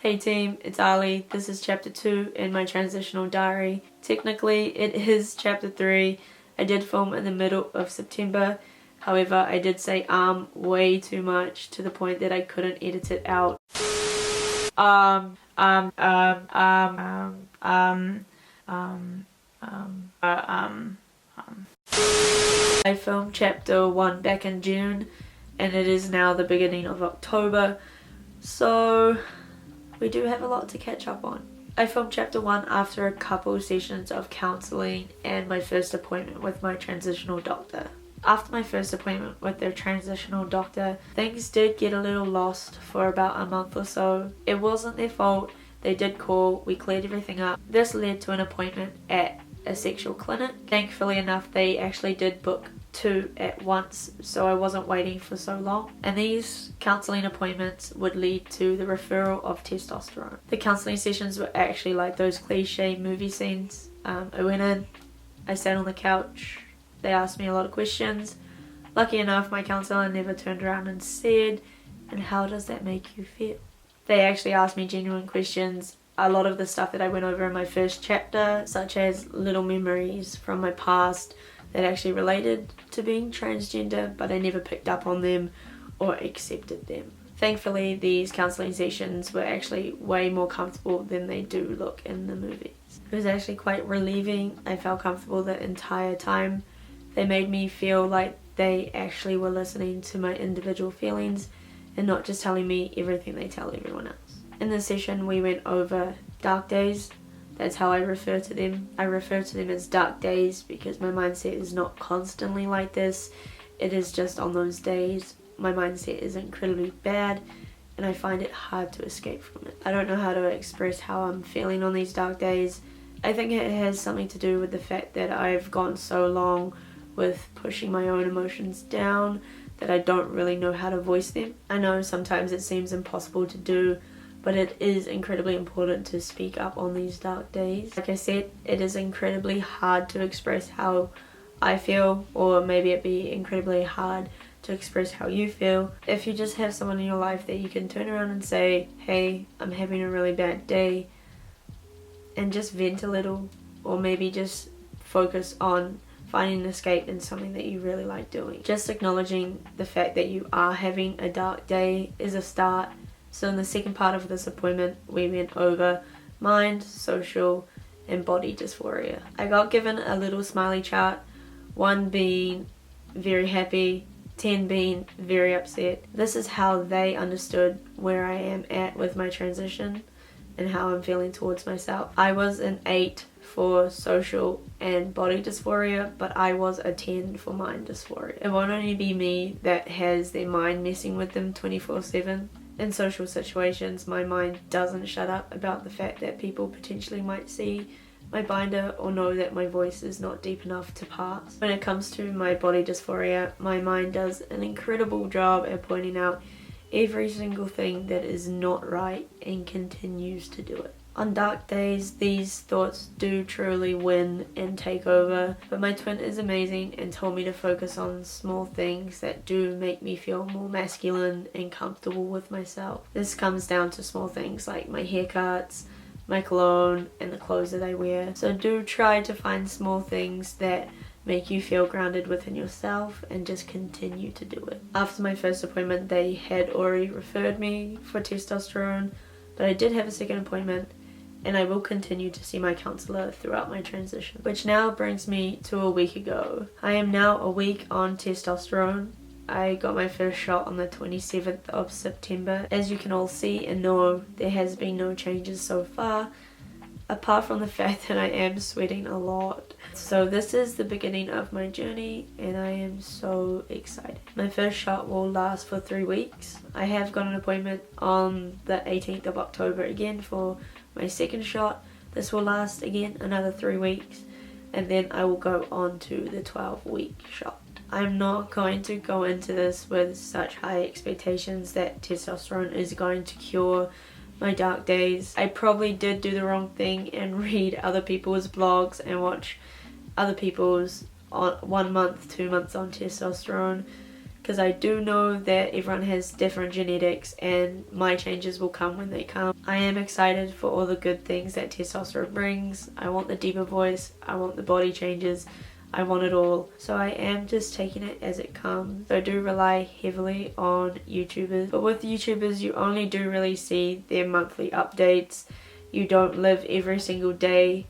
Hey team, it's Ali. This is chapter 2 in my transitional diary. Technically it is chapter 3. I did film in the middle of September. However, I did say way too much to the point that I couldn't edit it out. I filmed chapter 1 back in June and it is now the beginning of October, so we do have a lot to catch up on. I filmed chapter 1 after a couple sessions of counselling and my first appointment with my transitional doctor. After my first appointment with their transitional doctor, things did get a little lost for about a month or so. It wasn't their fault. They did call, we cleared everything up. This led to an appointment at a sexual clinic. Thankfully enough, they actually did book 2 at once, so I wasn't waiting for so long. And these counselling appointments would lead to the referral of testosterone. The counselling sessions were actually like those cliche movie scenes. I went in, I sat on the couch, they asked me a lot of questions. Lucky enough, my counsellor never turned around and said, "And how does that make you feel?" They actually asked me genuine questions. A lot of the stuff that I went over in my first chapter, such as little memories from my past that actually related to being transgender, but I never picked up on them or accepted them. Thankfully, these counselling sessions were actually way more comfortable than they do look in the movies. It was actually quite relieving. I felt comfortable the entire time. They made me feel like they actually were listening to my individual feelings and not just telling me everything they tell everyone else. In this session, we went over dark days. That's how I refer to them. I refer to them as dark days because my mindset is not constantly like this. It is just on those days my mindset is incredibly bad and I find it hard to escape from it. I don't know how to express how I'm feeling on these dark days. I think it has something to do with the fact that I've gone so long with pushing my own emotions down that I don't really know how to voice them. I know sometimes it seems impossible to do, but it is incredibly important to speak up on these dark days. Like I said, it is incredibly hard to express how I feel, or maybe it'd be incredibly hard to express how you feel. If you just have someone in your life that you can turn around and say, "Hey, I'm having a really bad day," and just vent a little, or maybe just focus on finding an escape in something that you really like doing. Just acknowledging the fact that you are having a dark day is a start. So in the second part of this appointment, we went over mind, social, and body dysphoria. I got given a little smiley chart, 1 being very happy, 10 being very upset. This is how they understood where I am at with my transition and how I'm feeling towards myself. I was an 8 for social and body dysphoria, but I was a 10 for mind dysphoria. It won't only be me that has their mind messing with them 24/7. In social situations, my mind doesn't shut up about the fact that people potentially might see my binder or know that my voice is not deep enough to pass. When it comes to my body dysphoria, my mind does an incredible job at pointing out every single thing that is not right and continues to do it. On dark days, these thoughts do truly win and take over, but my twin is amazing and told me to focus on small things that do make me feel more masculine and comfortable with myself. This comes down to small things like my haircuts, my cologne, and the clothes that I wear. So do try to find small things that make you feel grounded within yourself and just continue to do it. After my first appointment, they had already referred me for testosterone, but I did have a second appointment and I will continue to see my counsellor throughout my transition. Which now brings me to a week ago. I am now a week on testosterone. I got my first shot on the 27th of September. As you can all see and know, there has been no changes so far, apart from the fact that I am sweating a lot. So this is the beginning of my journey and I am so excited. My first shot will last for 3 weeks. I have got an appointment on the 18th of October again for my second shot. This will last again another 3 weeks and then I will go on to the 12-week shot. I'm not going to go into this with such high expectations that testosterone is going to cure my dark days. I probably did do the wrong thing and read other people's blogs and watch other people's on 1 month, 2 months on testosterone because I do know that everyone has different genetics and my changes will come when they come. I am excited for all the good things that testosterone brings. I want the deeper voice, I want the body changes, I want it all. So I am just taking it as it comes. So I do rely heavily on YouTubers, but with YouTubers you only do really see their monthly updates. You don't live every single day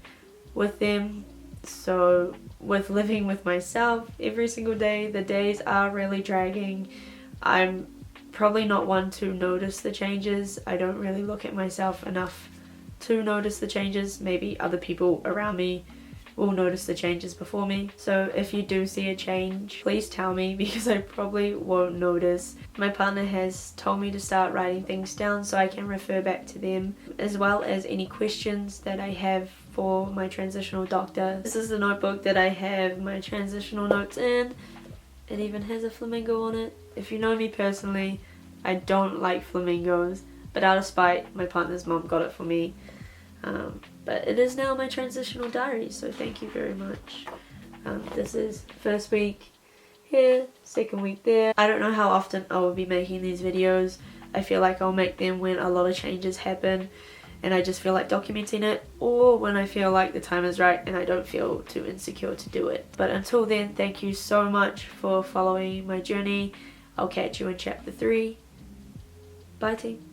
with them. So with living with myself every single day, the days are really dragging. I'm probably not one to notice the changes. I don't really look at myself enough to notice the changes. Maybe other people around me will notice the changes before me. So if you do see a change, please tell me, because I probably won't notice. My partner has told me to start writing things down so I can refer back to them, as well as any questions that I have for my transitional doctor. This is the notebook that I have my transitional notes in. It even has a flamingo on it. If you know me personally, I don't like flamingos, but out of spite, my partner's mom got it for me. But it is now my transitional diary, so thank you very much. This is first week here, second week there. I don't know how often I will be making these videos. I feel like I'll make them when a lot of changes happen and I just feel like documenting it, or when I feel like the time is right and I don't feel too insecure to do it. But until then, thank you so much for following my journey. I'll catch you in chapter 3. Bye team.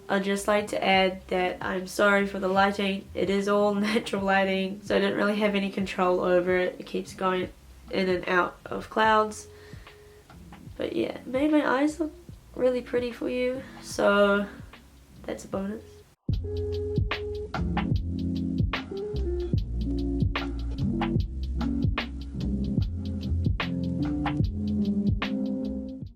I'd just like to add that I'm sorry for the lighting. It is all natural lighting, so I didn't really have any control over it. It keeps going in and out of clouds. But yeah, it made my eyes look really pretty for you, so that's a bonus.